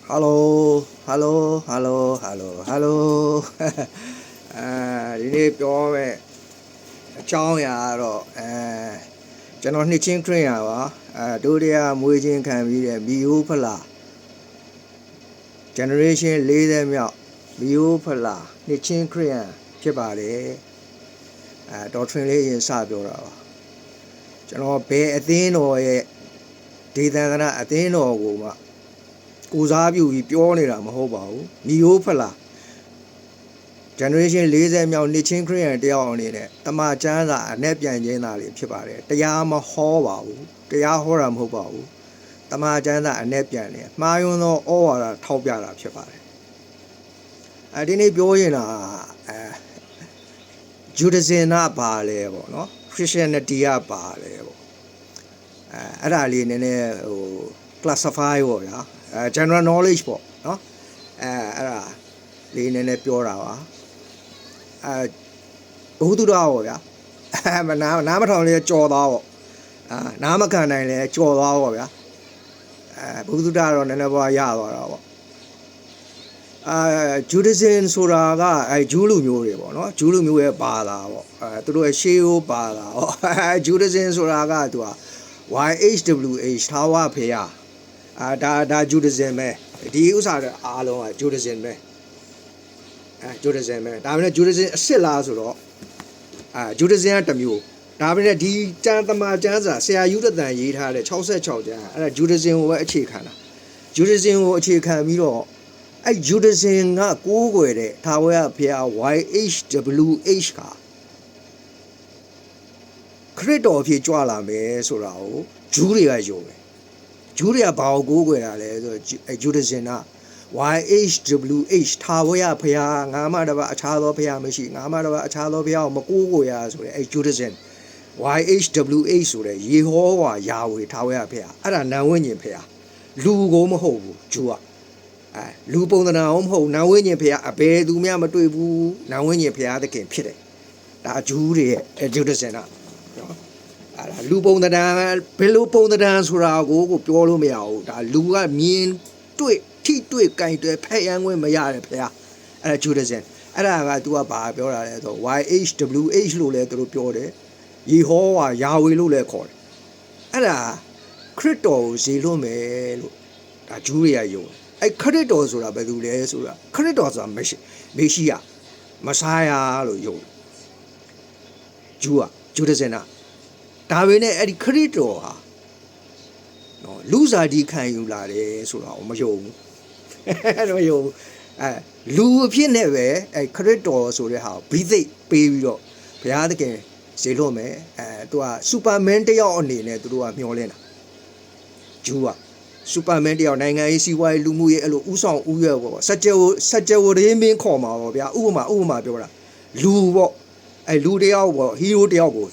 Hello, hello, hello, hello, hello. ဒီနေ့ပြောမယ်အကြောင်းအရာတော့ကျွန်တော်နှစ်ချင်းခရင်ရပါဒိုရီယာမွေးချင်းခံပြီးတဲ့မီယိုဖလာ generation 40မြောက်မီယိုဖလာနှစ်ချင်းခရင်ဖြစ်ပါတယ်ဒေါ်ထရင်လေးရင်စပြောတာပါကျွန်တော်ဘယ်အသင်းတော်ရဲ့ဒေသနာအသင်းတော်ကိုမှကိုစားပြုပြီးပြောနေတာမဟုတ်ပါဘူးမီယိုဖလာ generation 40မြောက်နှစ်ချင်းခရစ်ယာန်တယောက်အနေနဲ့တမန်ကျမ်းစာအနဲ့ပြန်ကျင်းတာတွေဖြစ်ပါတယ်တရားမဟောပါဘူးတရားဟောတာမဟုတ်ပါဘူးတမန်ကျမ်းစာအနဲ့ပြန်တယ်မှားယွင်းသောဩဝါဒထောက်ပြတာဖြစ်ပါတယ်ဒီနေ့ပြောရင်တာJudaism ဘာလဲပေါ့နော် Christianity ကဘာလဲပေါ့အဲ့ဒါလေးနည်းနည်းဟို classify ပေါ့ဗျာgeneral knowledge ပေါ့နော်အဲ့ဒါလေးနည်းနည်းပြောတာပါဘုသူတော်ပေါ့ဗျာနားမထောင်လဲကြော်သွားပေါ့နားမခံနိုင်လဲကြော်သွားပေါ့ဗျာဘုသူတော်တော့နည်းနည်းပွားရသွားတာပေါ့Judaism ဆိုတာကဂျူးလူမျိုးတွေပေါ့နော်ဂျူးလူမျိုးရဲ့ဘာသာပေါ့သူတို့ရဲ့ရှေးဟိုဘာသာပေါ့Judaism ဆိုတာကသူက YHWH ထာဝရဖေယဒါJudaism ပဲဒီဥစ္စာတွေအားလုံးကJudaism ပဲJudaism ပဲဒါပေမဲ့Judaismအစ်စ်လားဆိုတော့Judaism ကတစ်မျိုးဒါပေမဲ့ဒီကျမ်းသမာကျမ်းစာဆရာယူဒသန်ရေးထားတဲ့66ကျမ်းအဲ့ဒါJudaismကိုပဲအခြေခံတာJudaismကိုအခြေခံပြီးတော့Judaism ကကိုးကွယ်တဲ့ထာဝရဘုရား YHWH ကခရစ်တော်အဖြစ်ကြွလာမယ်ဆိုတာကိုဂျူးတွေကယုံတယ်ဂျူးတွေကဘာကိုကိုးကွယ်တာလဲဆိုတော့Judaism ကYHWH ထာဝရဘုရားငါမှတပါအခြားသောဘုရားမရှိငါမှတပါအခြားသောဘုရားကိုမကိုးကွယ်ရဆိုတဲ့Judaism YHWH ဆိုတဲ့ယေဟောဝါယာဝေထာဝရဘုရားအဲ့ဒါနံဝိညာဉ်ဘုရားလူကိုမဟုတ်ဘူးဂျူးကလူပုံသဏ္ဍာန်မဟုတ်နံဝိညာဉ်ဘုရားအဘယ်သူမှမတွေ့ဘူးနံဝိညာဉ်ဘုရားသခင်ဖြစ်တယ်ဒါဂျူးတွေရဲ့Judaism ကနော်အဲ့ဒါလူပုံသဏ္ဍာန်ဘယ်လိုပုံသဏ္ဍာန်ဆိုတာကိုပြောလို့မရဘူးဒါလူကမြင်တွေ့ထိတွေ့ကြိုင်တွေ့ဖက်ရန်ခွင့်မရတဲ့ဘုရားအဲ့ဒါJudaismအဲ့ဒါက तू ကဘာပြောတာလဲဆိုတော့ YHWH လို့လည်းသူတို့ပြောတယ်ယေဟောဝါယာဝေလို့လည်းခေါ်တယ်အဲ့ဒါခရစ်တော်ကိုဇေလွတ်မယ်လို့ဒါဂျူးတွေကယုံခရစ်တော်ဆိုတာဘယ်သူလဲဆိုတာခရစ်တော်ဆိုတာမေရှိယမဆိုင်ယာလို့ယုံဂျူးကJudaismဒါပေမဲ့အဲ့ဒီခရစ်တော်ဟာနော်လူစားဒီခံယူလာတယ်ဆိုတာကိုမယုံဘူးတော့ယုံလူအဖြစ်နဲ့ပဲခရစ်တော်ဆိုတဲ့ဟာဘိသိက်ပေးပြီးတော့ဘုရားသခင်ဇေလွတ်မယ်သူကစူပါမန်တယောက်အနေနဲ့သူတို့ကမျှော်လင့်တာဂျူးကစူပါမန်တယောက်နိုင်ငံရေးစီးပွားရေးလူမှုရေးအဲ့လိုဥဆောင်ဥရွက်ပေါ့စัจ jewal ရင်းမင်းခေါ်မှာပေါ့ဗျာဥပမာပြောတာလူပေါ့လူတယောက်ပေါ့ဟီးရိုးတယောက်ကို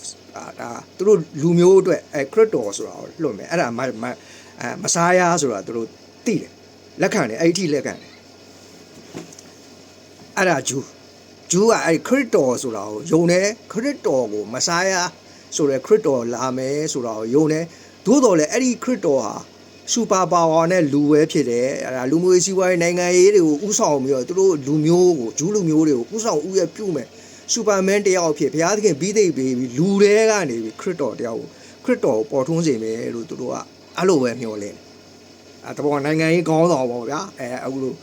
ဒါသူတို့လူမျိုးအတွက်ခရစ်တော်ဆိုတာကိုလွတ်မယ်အဲ့ဒါမစားရဆိုတာသူတို့သိတယ်လက်ခံတယ်အဲ့ဒီလက်ခံတယ်အဲ့ဒါဂျူးကခရစ်တော်ဆိုတာကိုယုံတယ်ခရစ်တော်ကိုမစားရဆိုတဲ့ခရစ်တော်လာမယ်ဆိုတာကိုယုံတယ်သို့တော်လည်းအဲ့ဒီခရစ်တော်ဟာစူပါပါဝါနဲ့လူပဲဖြစ်တယ်အဲ့ဒါလူမျိုးစီးပွားရေးနိုင်ငံရေးတွေကိုဥဆောင်ပြီးတော့သူတို့လူမျိုးကိုဂျူးလူမျိုးတွေကိုဥဆောင်ဥရပြုမယ်စူပါမန်တယောက်ဖြစ်ဘုရားသခင်ပြီးသိပ်ပေးပြီးလူတွေကနေပြီးခရစ်တော်တယောက်ကိုခရစ်တော်ကိုပေါ်ထွန်းစေမယ်လို့သူတို့ကအဲ့လိုပဲမျှော်လင့်တဘောနိုင်ငံရေးခေါင်းဆောင်ပေါ့ဗျာအခုလို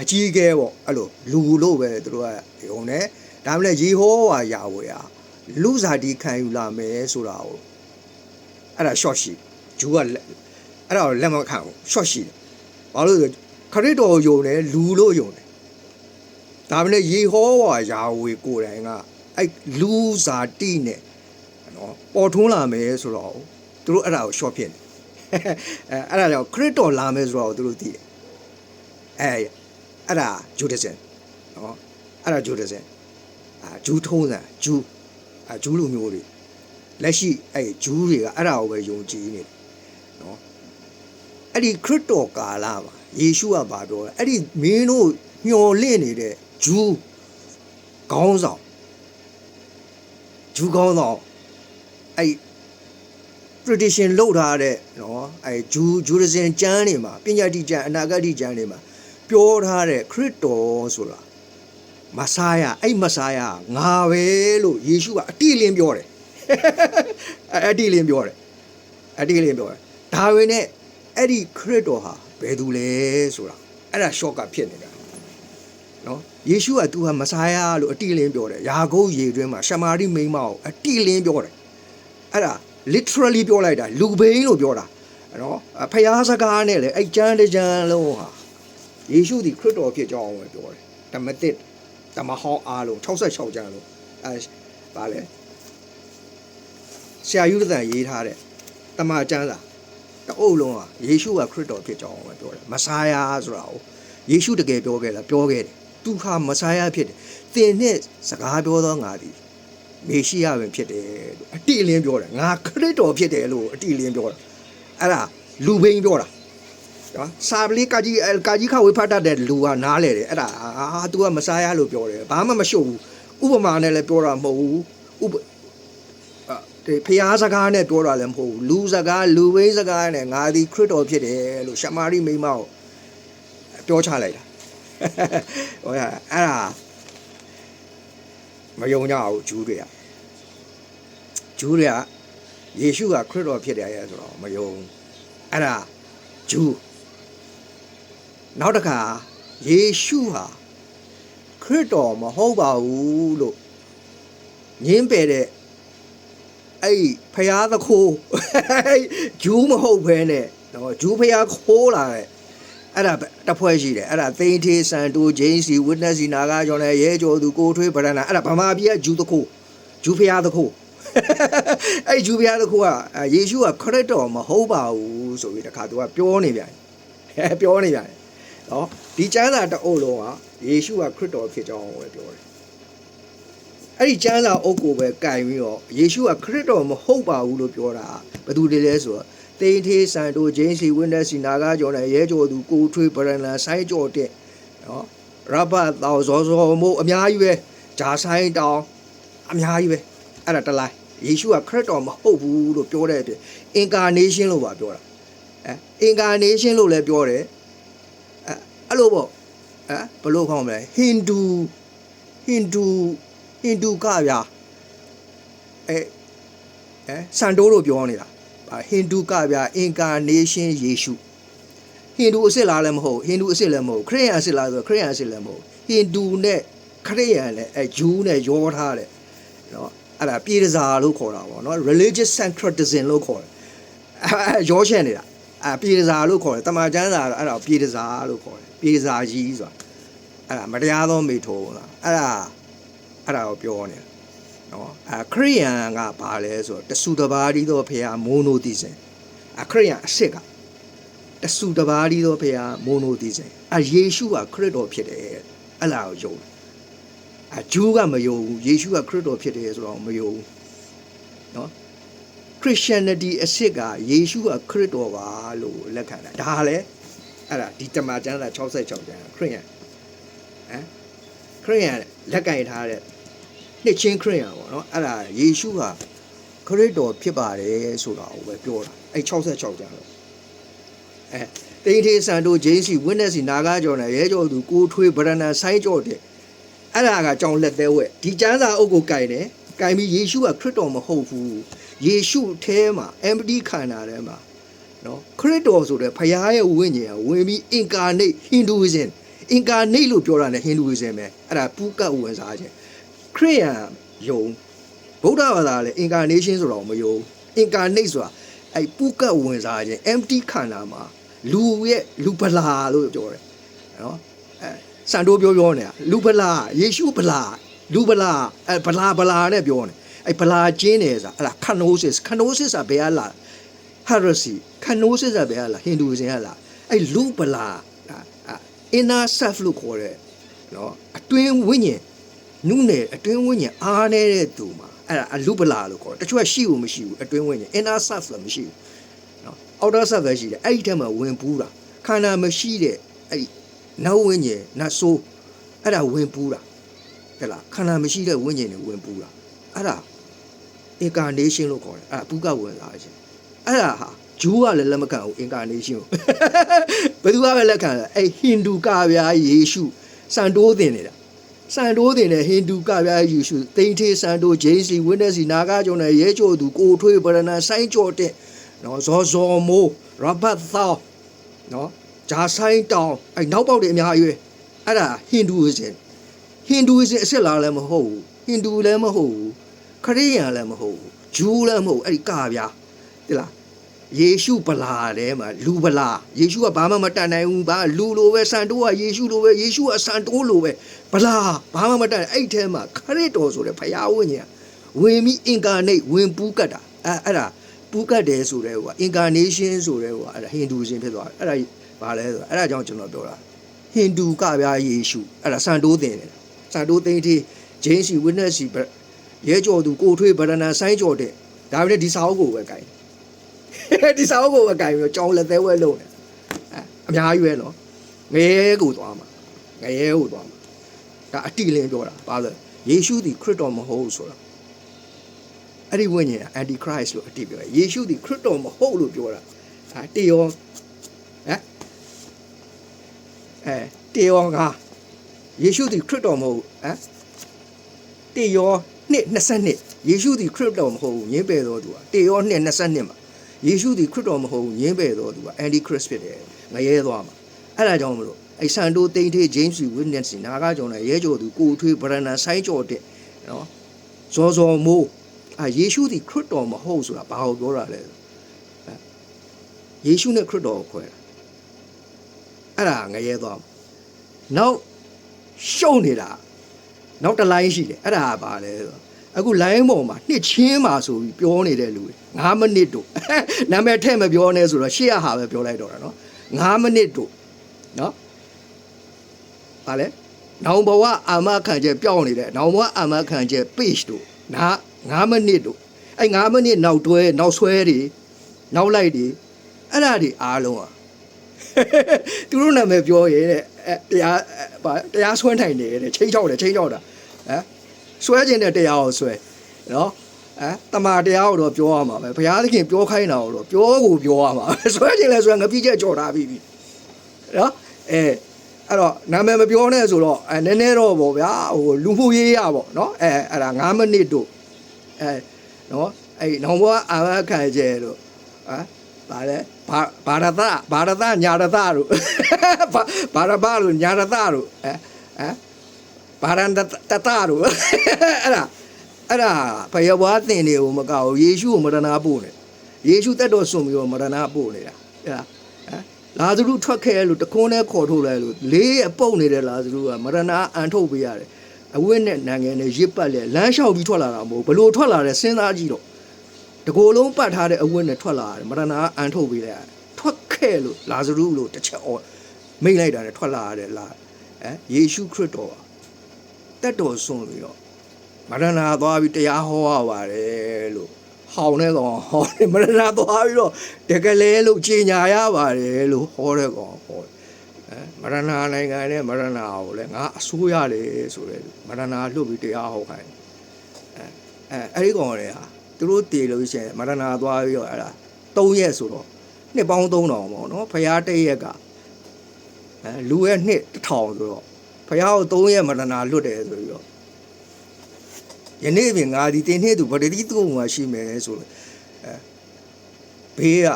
အကြီးအကဲပေါ့အဲ့လိုလူလို့ပဲသူတို့ကယုံတယ်ဒါမှလည်းယေဟောဝါယာဝေဟာလူစားတီခံယူလာမယ်ဆိုတာကိုအဲ့ဒါ short ရှိဂျူးကအဲ့ဒါကိုလက်မခံဘူး short ရှိတယ်ဘာလို့လဲခရစ်တော်ယုံတယ်လူလို့ယုံတယ်ဒါမှလည်းယေဟောဝါယာဝေကိုယ်တိုင်ကအဲ့လူစားတီနဲ့နော်ပေါ်ထွန်းလာမယ်ဆိုတော့သူတို့အဲ့ဒါကို short ဖြစ်တယ်အဲ့ဒါကြောင့်ခရစ်တော်လာမယ်ဆိုတော့သူတို့သိတယ်အဲ့ဒါ Judaism နော်အဲ့ဒါJudaismဂျူးထုံးစံဂျူးလူမျိုးတွေလက်ရှိဂျူးတွေကအဲ့ဒါကိုပဲယုံကြည်နေတယ်နော်အဲ့ဒီခရစ်တော်ကာလမှာယေရှုကဘာပြောလဲအဲ့ဒီမင်းတို့မျော်လင့်နေတဲ့ဂျူးခေါင်းဆောင်အဲ့ tradition လောက်ထားတဲ့နော်အဲဂျူရစင်ကျမ်းတွေမှာပညာတိကျမ်းအနာဂတ်ကျမ်းတွေမှာပြောထားတဲ့ခရစ်တော်ဆိုတာမဆာယာအဲ့မဆာယာငါပဲလို့ယေရှုကအတိအလင်းပြောတယ်အတိအလင်းပြောတယ်ဒါပေမဲ့အဲ့ဒီခရစ်တော်ဟာဘယ်သူလဲဆိုတာအဲ့ဒါ short ကဖြစ်နေတာနော်ယေရှုကသူဟာမဆာယာလို့အတိအလင်းပြောတယ်ယာကုပ်ရေတွင်းမှာရှမာရိမိန်းမကိုအတိအလင်းပြောတယ်အဲ့ဒါ literally ပြောလိုက်တာလူဘိန်းလို့ပြောတာနော်ဖျားစကားနဲ့လေအဲ့ကျမ်းတစ်ကျမ်းလုံးဟာယေရှုဒီခရစ်တော်ဖြစ်ကြောင်းပဲပြောတယ်ဓမ္မသစ်ဓမ္မဟောင်းအားလုံး66ကျမ်းလုံးဗာလဲဆရာယူဒန်ရေးထားတဲ့တမန်ကျမ်းစာတအုပ်လုံးဟာယေရှုကခရစ်တော်ဖြစ်ကြောင်းပဲပြောတယ်မဆာယာဆိုတာကိုယေရှုတကယ်ပြောခဲ့လားပြောခဲ့တယ်သူဟာမဆာယာဖြစ်တယ်သင်နဲ့စကားပြောသောငါသည်မေရှိယပဲဖြစ်တယ်လို့အတိအလင်းပြောတယ်ငါခရစ်တော်ဖြစ်တယ်လို့အတိအလင်းပြောတာအဲ့ဒါလူဘိန်းပြောတာနော်စာပလီကာကြီးခဝေဖတ်တတ်တဲ့လူကနားလေတယ်အဲ့ဒါသူကမဆာယာလို့ပြောတယ်ဘာမှမရှုပ်ဘူးဥပမာနဲ့လည်းပြောတာမဟုတ်ဘူးဖျားစကားနဲ့ပြောတာလည်းမဟုတ်ဘူးလူစကားလူဘိန်းစကားနဲ့ငါဒီခရစ်တော်ဖြစ်တယ်လို့ရှမာရိမိန်းမကိုပြောချလိုက်တာဟိုအဲ့ဒါမယုံကြဘူးဂျူးတွေကယေရှုကခရစ်တော်ဖြစ်တယ်ရဲ့ဆိုတော့မယုံအဲ့ဒါဂျူးနောက်တစ်ခါယေရှုဟာခရစ်တော်မဟုတ်ပါဘူးလို့ငင်းပယ်တဲ့အဲ့ဖျားသခိုးဂျူးမဟုတ်ဘဲနဲ့တော့ဂျူးဖျားခိုးလာတဲ့အဲ့ဒါတဖွဲရှိတယ်အဲ့ဒါသိန်းသေးစံတိုဂျိန်းစီဝစ်နက်စီနာဂါကျော်နဲ့ရဲကျော်သူကိုထွေးဗရဏအဲ့ဒါဗမာပြည်ကဂျူးသခိုးဂျူးဖျားသခိုးအဲ့ဂျူးဖျားသခိုးကယေရှုကခရစ်တော်မဟုတ်ပါဘူးဆိုပြီးတခါသူကပြောနေပြန်နော်ဒီကျမ်းစာတအုပ်လုံးကယေရှုကခရစ်တော်ဖြစ်ကြောင်းပဲပြောတယ်အဲ့ဒီကျမ်းစာအုပ်ကိုပဲကင်ပြီးတော့ယေရှုကခရစ်တော်မဟုတ်ပါဘူးလို့ပြောတာဘယ်သူတွေလဲဆိုတော့သိန်းသေးစံတိုဂျင်းစီဝင်းတဲ့စီနာကားကျော်နဲ့ရဲကျော်သူကိုထွေးဗရဏဆိုင်းကျော်တဲ့နော်ရဘတ်တော်ဇောမို့အများကြီးပဲဂျာဆိုင်တောင်အများကြီးပဲအဲ့ဒါတလိုက်ယေရှုကခရစ်တော်မဟုတ်ဘူးလို့ပြောတဲ့အပြင် incarnation လို့ပါပြောတာincarnation လို့လည်းပြောတယ်အဲ့လိုပေါ့ဘယ်လိုခေါ်မလဲဟိန္ဒူကဗျာစန်တိုးလို့ပြောနေတာဟိန္ဒူကဗျာ incarnation ယေရှုဟိန္ဒူအစ်စ်လားလည်းမဟုတ်ဟိန္ဒူအစ်စ်လည်းမဟုတ်ခရစ်ယာန်အစ်စ်လားဆိုခရစ်ယာန်အစ်စ်လည်းမဟုတ်ဟိန္ဒူနဲ့ခရစ်ယာန်နဲ့ဂျူးနဲ့ရောထားတယ်နော်အဲ့ဒါပြည်စာလို့ခေါ်တာပေါ့နော် religious syncretism လို့ခေါ်တယ်ရောရှက်နေတာပြည်စာလို့ခေါ်တယ်တမန်ကျမ်းစာအဲ့ဒါပြည်စာလို့ခေါ်တယ်ပြည်စာကြီးဆိုတာအဲ့ဒါမတရားသောမိထုံးလားအဲ့ဒါကိုပြောနေတာနော်ခရစ်ယာန်ကဘာလဲဆိုတော့တဆူတပါးဒီသောဖရာမိုနိုသီစင်ခရစ်ယာန်အစ်စ်ကတဆူတပါးဒီသောဖရာမိုနိုသီစင်ယေရှုကခရစ်တော်ဖြစ်တယ်အဲ့ဒါကိုယုံဂျူးကမယုံဘူးယေရှုကခရစ်တော်ဖြစ်တယ်ဆိုတော့မယုံဘူးနော် Christianity အစ်စ်ကယေရှုကခရစ်တော်ပါလို့လက်ခံတာဒါလည်းအဲ့ဒါဒီတမန်ကျမ်းစာ66ကျမ်းခရစ်ယာန်ခရစ်ယာန်လက်ကင်ထားတဲ့နှစ်ချင်းခရစ်ယာန်ပေါ့နော်အဲ့ဒါယေရှုဟာခရစ်တော်ဖြစ်ပါတယ်ဆိုတာကိုပဲပြောတာအဲ့66ကျမ်းတော့တိန်သေးစံတို့ဂျိန်းစီဝင်းနက်စီနာဂါကျော်နဲ့ရဲကျော်သူကိုထွေးဗရဏဆိုင်းကျော်တဲ့အဲ့ဒါကကြောင်လက်သေးဝက်ဒီကျမ်းစာအုပ်ကိုကင်တယ်ကင်ပြီးယေရှုကခရစ်တော်မဟုတ်ဘူးယေရှုထဲမှာ empty ခန္ဓာထဲမှာနော်ခရစ်တော်ဆိုတဲ့ဖခင်ရဲ့ဝိညာဉ်ကဝင်ပြီး incarnate Hinduism incarnate လို့ပြောတာနဲ့ Hinduism ပဲအဲ့ဒါပူကတ်ဝင်စားခြင်းခရစ်ယာန်ယုံဗုဒ္ဓဘာသာလည်း incarnation ဆိုတော့မယုံ incarnate ဆိုတာအဲ့ပူကတ်ဝင်စားခြင်း empty ခန္ဓာမှာလူဗလာလို့ပြောတယ်နော်စံတိုးပြောနေတာလူဗလာယေရှုဗလာလူဗလာဗလာနဲ့ပြောနေအဲ့ဗလာကျင်းတယ်ဆိုတာအဲ့ဒါ kenosis ကဘယ်ကလာ heresy kenosis ကဘယ်ကလာ Hinduism ကလာအဲ့လူဗလာ inner self လို့ခေါ်တယ်နော်အတွင်းဝိညာဉ်နုနယ်အတွင်းဝိညာဉ်အားနေတဲ့သူမှာအဲ့ဒါအလုဗလာလို့ခေါ်တယ်တချို့ကရှိဘူးမရှိဘူးအတွင်းဝိညာဉ် inner self လည်းမရှိဘူးနော် outer self ပဲရှိတယ်အဲ့ဒီထဲမှာဝင်ပူးတာခန္ဓာမရှိတဲ့အဲ့ဒီနောက်ဝိညာဉ်နတ်ဆိုးအဲ့ဒါဝင်ပူးတာဟဲ့လားခန္ဓာမရှိတဲ့ဝိညာဉ်တွေဝင်ပူးတာအဲ့ဒါ incarnation လို့ခေါ်တယ်အဲ့ဒါပုကဝင်လာခြင်း အဲ့ဒါဟာဂျူးကလည်းလက်မခံဘူး incarnation ကိုဘယ်သူကပဲလက်ခံလဲအဲ့ဟင်ဒူကဗျာယေရှုစံတိုးတင်နေတာစံတိုးတင်တဲ့ဟင်ဒူကဗျာယေရှုတိန်ထေးစံတိုးဂျိန်းစီဝင်းနက်စီနာဂါကျော်နဲ့ရဲကျော်သူကိုထွေးဗရဏဆိုင်းကျော်တဲ့နော်ဇော်ဇော်မိုးရဘတ်သောနော်ဂျာဆိုင်တောင်အဲ့နောက်ပေါက်တွေအများကြီးပဲအဲ့ဒါဟင်ဒူအစ်အစ်စ်လားလည်းမဟုတ်ဘူးဟင်ဒူလည်းမဟုတ်ဘူးခရစ်ယာန်လည်းမဟုတ်ဘူးဂျူးလည်းမဟုတ်အဲ့ဒီကဗျာတိလားယေရှုဗလာတဲ့မှာလူဗလာယေရှုကဘာမှမတတ်နိုင်ဘူးဘာလူလိုပဲစံတိုးကယေရှုလိုပဲယေရှုကစံတိုးလိုပဲဗလာဘာမှမတတ်အဲ့ထဲမှာခရစ်တော်ဆိုတဲ့ဘုရားဝိညာဉ်ဝင်ပြီး incarnate ဝင်ပူးကတ်တာအဲ့ဒါပူးကတ်တယ်ဆိုတဲ့ဟို incarnation ဆိုတဲ့ဟိုအဲ့ဒါဟင်ဒူရှင်ဖြစ်သွားအဲ့ဒါဘာလဲဆိုအဲ့ဒါကြောင့်ကျွန်တော်ပြောတာဟင်ဒူကဗျာယေရှုအဲ့ဒါစံတိုးတင်တယ်စံတိုးသိန်းသေးဂျင်းစီဝစ်နက်စီရဲကျော်သူကိုထွေးဗရဏဆိုင်းကျော်တဲ့ဒါပေမဲ့ဒီစာအုပ်ကိုပဲကြိုင်ဒီစာအုပ်ကိုပဲကြိုင်ပြီးကြောင်းလက်သေးဝဲလုံးတယ်အများကြီးပဲနော်ငရဲကိုသွားမှာငရဲကိုသွားမှာဒါအတိလင်းပြောတာဘာလဲယေရှုသည်ခရစ်တော်မဟုတ်ဆိုတာအဲ့ဒီဝိညာဉ်က anti christ လို့အတိပြောတယ်ယေရှုသည်ခရစ်တော်မဟုတ်လို့ပြောတာတေယောတေယောကယေရှုသည်ခရစ်တော်မဟုတ်တေယော2:22ယေရှုသည်ခရစ်တော်မဟုတ်ဘူးညင်းပယ်တော်သူကတေယော2:22မှာယေရှုသည်ခရစ်တော်မဟုတ်ဘူးညင်းပယ်တော်သူက anti christ ဖြစ်တယ်ငရဲသွားမှာအဲ့ဒါကြောင့်မလို့အဲ့ဆန်တိုတိန်ထေး James Witness နာဂါကြောင့်လည်းရဲကျော်သူကိုထွေးဗရဏဆိုင်းကျော်တဲ့နော်ဇော်ဇော်မိုးယေရှုသည်ခရစ်တော်မဟုတ်ဆိုတာဘာကိုပြောတာလဲယေရှုနဲ့ခရစ်တော်ကိုခွဲတာအဲ့ဒါငရဲသွားမှာနောက်ရှုံနေတာနောက်တစ်လိုင်းရှိတယ်အဲ့ဒါကဘာလဲဆိုအခု line ပေါ်မှာနှစ်ချင်းမှာဆိုပြီးပြောနေတဲ့လူတွေ9မိနစ်တို့နာမည်ထည့်မပြောနဲ့ဆိုတော့ရှေ့ရဟာပဲပြောလိုက်တော့တာနော်9မိနစ်တို့နော်ဗာလဲနောင်ဘဝအာမခံချက်ပြောင်းနေတဲ့နောင်ဘဝအာမခံချက် page တို့9မိနစ်တို့အဲ့9မိနစ်နောက်တွဲနောက်ဆွဲတွေနောက်လိုက်တွေအဲ့ဒါတွေအားလုံးอ่ะသူတို့နာမည်ပြောရဲတဲ့တရားဆွဲနိုင်တယ်တဲ့ချိန်ချောက်တာဆွဲခြင်းတဲ့တရားကိုဆွဲနော်တမာတရားကိုတော့ပြောရမှာပဲဘုရားသခင်ပြောခိုင်းတာကိုတော့ပြောရမှာဆွဲခြင်းလဲဆွဲငါပြည့်ချက်ကြော်ထားပြီးနော်အဲ့တော့နာမည်မပြောနဲ့ဆိုတော့နည်းနည်းတော့ပေါ့ဗျာဟိုလူမှုရေးရပေါ့နော်အဲ့ဒါ9မိနစ်တို့နော်အဲ့နောင်ဘွားအာမခံကျဲတို့ဗာလဲဘာရသညာရသတို့ဘာရဘတို့ညာရသတို့ဘာရန်တတတို့အဲ့ဒါဘယဘွားတင်တွေကိုမကောက်ယေရှုကိုမရဏပို့နေယေရှုတက်တော်ဆွန်ပြီးတော့မရဏပို့နေတာအဲ့ဒါလာဇရုထွက်ခဲ့လို့တခွန်းနဲ့ခေါ်ထုတ်လိုက်လို့လေးရပုတ်နေတဲ့လာဇရုကမရဏအန်ထုတ်ပေးရတယ်အဝိနဲ့နိုင်ငံနဲ့ရစ်ပတ်လဲလမ်းလျှောက်ပြီးထွက်လာတာမဟုတ်ဘလို့ထွက်လာတဲ့စဉ်းစားကြည့်တော့တကိုယ်လုံးပတ်ထားတဲ့အဝိနဲ့ထွက်လာတယ်မရဏအန်ထုတ်ပေးလိုက်ရတယ်ထွက်ခဲ့လို့လာဇရုလို့တစ်ချက်အော်မိတ်လိုက်တာနဲ့ထွက်လာရတယ်လားယေရှုခရစ်တော်တက်တော်ဆွန်ပြီးတော့မရဏသွားပြီးတရားဟောရပါတယ်လို့ဟောင်းတဲ့ကောင်ဟောတယ်မရဏသွားပြီးတော့တကယ်လဲလို့ကြီးညာရပါတယ်လို့ဟောတဲ့ကောင်ဟောမရဏနိုင်ငံနဲ့မရဏကိုလည်းငါအစိုးရတယ်ဆိုတဲ့မရဏလှုပ်ပြီးတရားဟောခိုင်းအဲ့ဒီကောင်တွေဟာသူတို့တည်လို့ရှိရင်မရဏသွားပြီးတော့အဲ့ဒါ3ရက်ဆိုတော့နှစ်ပေါင်း3000ပေါ့နော်ဖျား1ရက်ကလူရဲ့နှစ်1000ဆိုတော့ဖျားကို3ရက်မရဏလွတ်တယ်ဆိုပြီးတော့ယနေ့ပင်ငါဒီတင်နှစ်သူဗတ္တိသူ့မှာရှိမယ်ဆိုလို့ဘေးက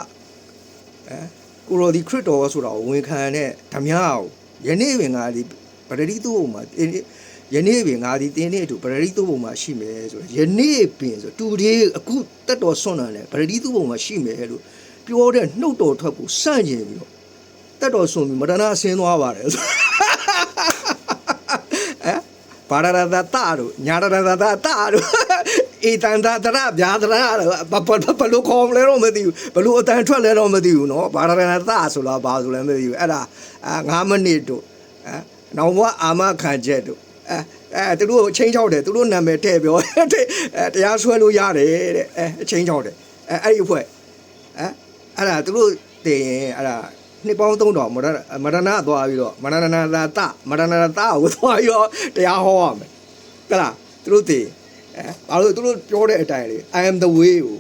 ကိုရိုဒီခရစ်တော်ဆိုတာကိုဝန်ခံတဲ့ဓမြကိုယနေ့ပင်ငါဒီဗတ္တိသူ့မှာယနေ့ပင်ငါဒီတင်နှစ်သူဗတ္တိသူ့မှာရှိမယ်ဆိုယနေ့ပင်ဆိုတူဒီအခုတက်တော်ဆွန့်တယ်ဗတ္တိသူ့မှာရှိမယ်လို့ပြောတဲ့နှုတ်တော်ထွက်ကိုစန့်ကျင်ပြီးတော့တက်တော်ဆွန့်ပြီးမရဏဆင်းသွားပါတယ်ဘာရဒတာတို့ညာရဒတာတို့အေတန်တာတရဗျာတရဘလို့ခေါ်လဲတော့မသိဘူးဘလို့အတန်ထွက်လဲတော့မသိဘူးเนาะဘာရဒတာဆိုလားဘာဆိုလဲမသိဘူးအဲ့ဒါ9မိနစ်တို့နောင်ဘွားအာမခံချက်တို့သူတို့ချင်းချောက်တယ်သူတို့နာမည်ထည့်ပြောတရားဆွဲလို့ရတယ်တဲ့အချင်းချောက်တယ်အဲ့ဒီအဖွဲ့အဲ့ဒါသူတို့တင်ရင်အဲ့ဒါနှစ်ပေါင်း3000မရဏသွားပြီးတော့မရဏတာကိုသွားပြီးတော့တရားဟောရမယ်ဟုတ်လားသူတို့သိဘာလို့သူတို့ပြောတဲ့အတိုင်းလေ I am the way ကို